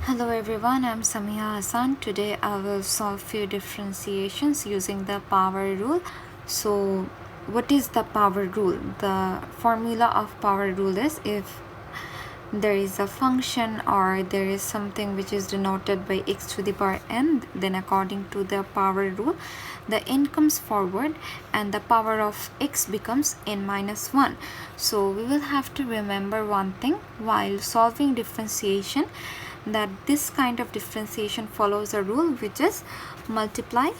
Hello everyone, I'm Samiha Hasan. Today I will solve few differentiations using the power rule. So what is the power rule? The formula of power rule is if there is a function or there is something which is denoted by x to the power n, then according to the power rule the n comes forward and the power of x becomes n minus 1. So we will have to remember one thing while solving differentiation, that this kind of differentiation follows a rule which is multiply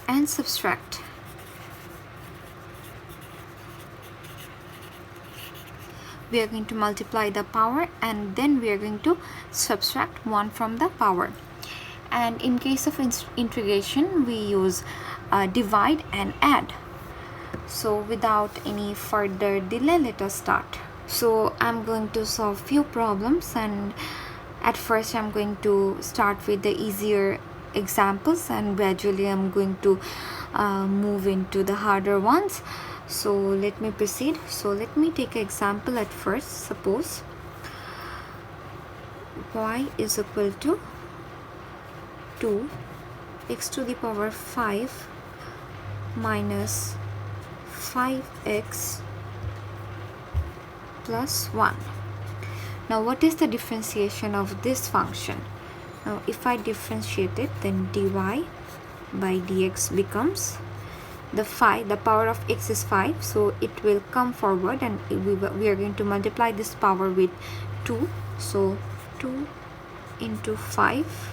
and subtract. We are going to multiply the power and then we are going to subtract 1 from the power. And in case of integration we use divide and add. So without any further delay, let us start. So I'm going to solve few problems, and at first I'm going to start with the easier examples and gradually I'm going to move into the harder ones. So let me proceed. So let me take an example at first. Suppose y is equal to 2 x to the power 5 minus 5x plus 1. Now what is the differentiation of this function? Now if I differentiate it, then dy by dx becomes the power of x is 5, so it will come forward and we are going to multiply this power with 2. So 2 into 5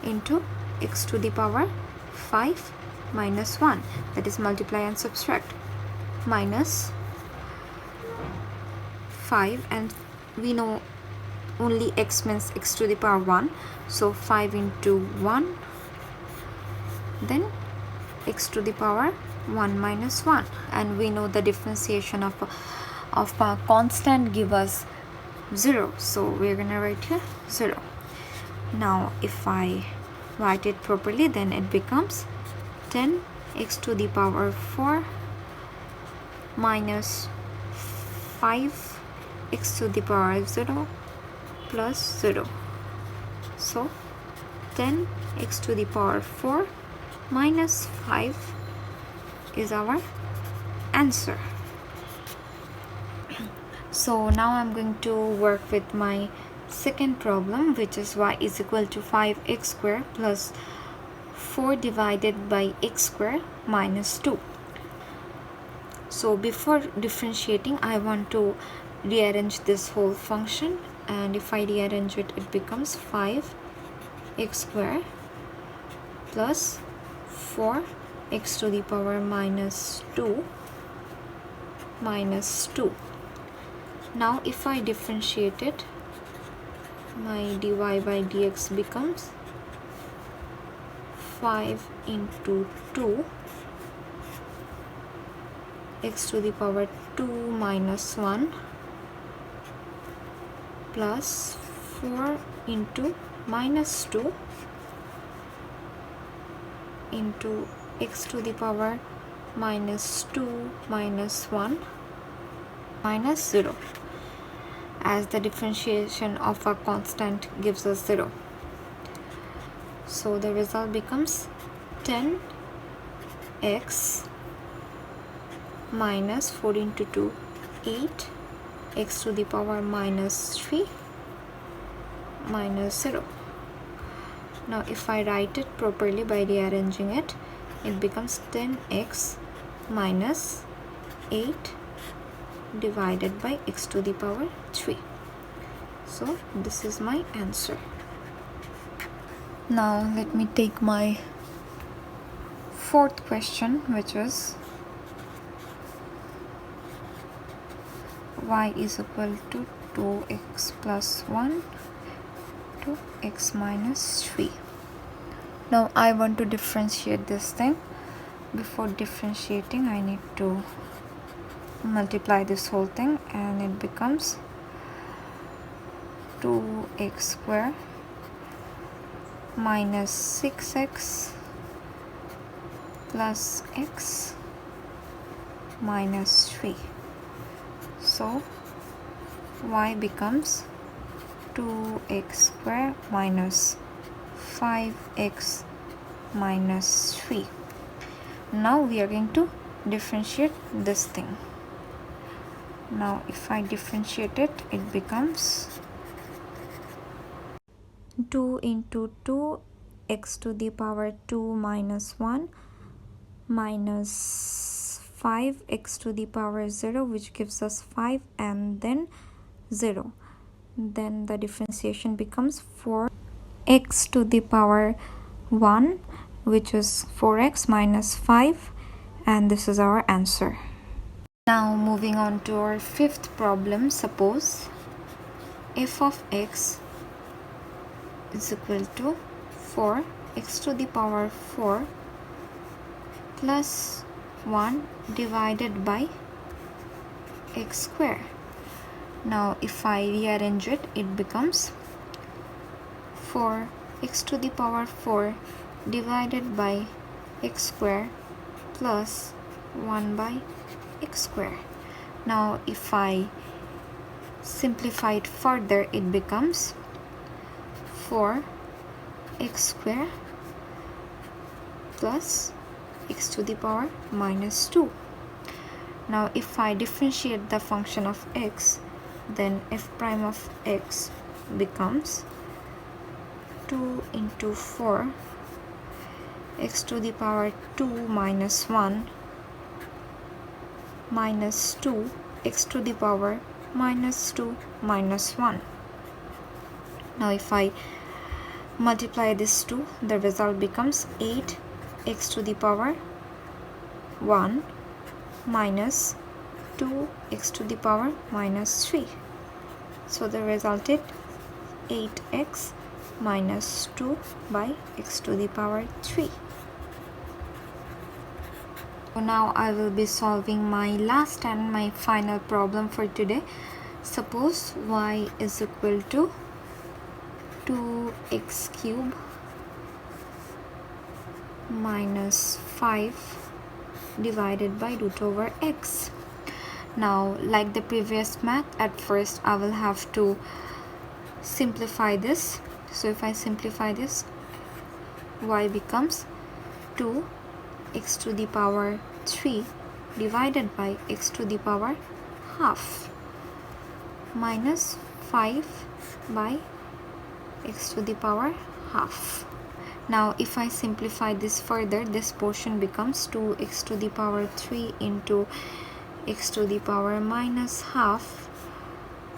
into x to the power 5 minus 1, that is multiply and subtract, minus 5, and we know only x means x to the power 1, so 5 into 1, then x to the power 1 minus 1, and we know the differentiation of a constant give us 0, so we're gonna write here 0. Now if I write it properly, then it becomes 10 x to the power 4 minus 5 x to the power 0 plus 0. So 10 x to the power 4 minus 5 is our answer. So now I'm going to work with my second problem, which is y is equal to 5x square plus 4 divided by x square minus 2. So before differentiating, I want to rearrange this whole function, and if I rearrange it, it becomes 5x square plus 4x to the power minus 2 minus 2. Now if I differentiate it, my dy by dx becomes 5 into 2 x to the power 2 minus 1 plus 4 into minus 2 into x to the power minus 2 minus 1 minus 0, as the differentiation of a constant gives us 0. So the result becomes 10x minus 4 into 2 8 x to the power minus 3 minus 0. Now if I write it properly by rearranging it, it becomes 10x minus 8 divided by x to the power 3. So this is my answer. Now let me take my fourth question, which is y is equal to 2x plus 1 to x minus 3. Now I want to differentiate this thing. Before differentiating, I need to multiply this whole thing, and it becomes 2x square minus 6x plus x minus 3. So y becomes 2x square minus 5x minus 3. Now we are going to differentiate this thing. Now if I differentiate it, it becomes 2 into 2 x to the power 2 minus 1 minus 5 x to the power 0, which gives us 5, and then 0. Then the differentiation becomes 4 x to the power 1, which is 4x minus 5, and this is our answer. Now moving on to our fifth problem. Suppose f of x is equal to 4x to the power 4 plus 1 divided by x square. Now if I rearrange it, it becomes 4x to the power 4 divided by x square plus 1 by x square. Now if I simplify it further, it becomes 4x square plus x to the power minus 2. Now if I differentiate the function of x, then f prime of x becomes 2 into 4 x to the power 2 minus 1 minus 2 x to the power minus 2 minus 1. Now if I multiply this 2, the result becomes 8 x to the power 1 minus 2 x to the power minus 3. So the result is 8x minus 2 by x to the power 3. So now I will be solving my last and my final problem for today. Suppose y is equal to 2x cube minus 5 divided by root over x. Now like the previous math, at first I will have to simplify this. So if I simplify this, y becomes 2x to the power 3 divided by x to the power half minus 5 by x to the power half. Now if I simplify this further, this portion becomes 2x to the power 3 into x to the power minus half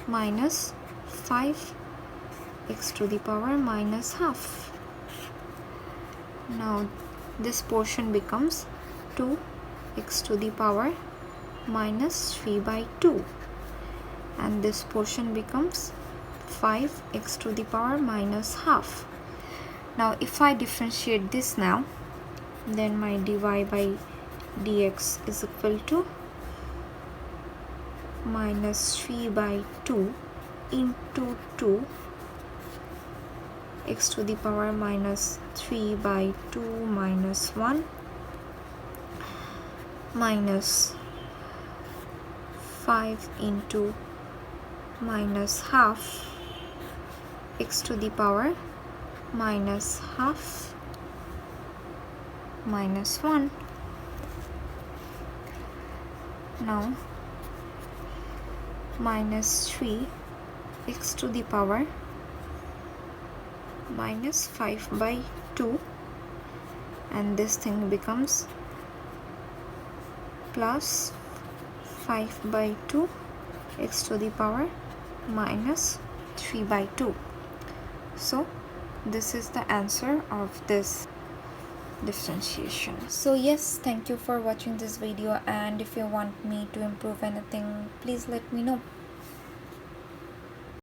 minus 5 x to the power minus half. Now this portion becomes 2x to the power minus 3 by 2, and this portion becomes 5x to the power minus half. Now if I differentiate this now, then my dy by dx is equal to minus 3 by 2 into 2 x to the power minus 3 by 2 minus 1 minus 5 into minus half x to the power minus half minus 1. Now minus 3 x to the power minus 5 by 2, and this thing becomes plus 5 by 2 x to the power minus 3 by 2. So this is the answer of this differentiation. So yes, thank you for watching this video, and if you want me to improve anything, please let me know.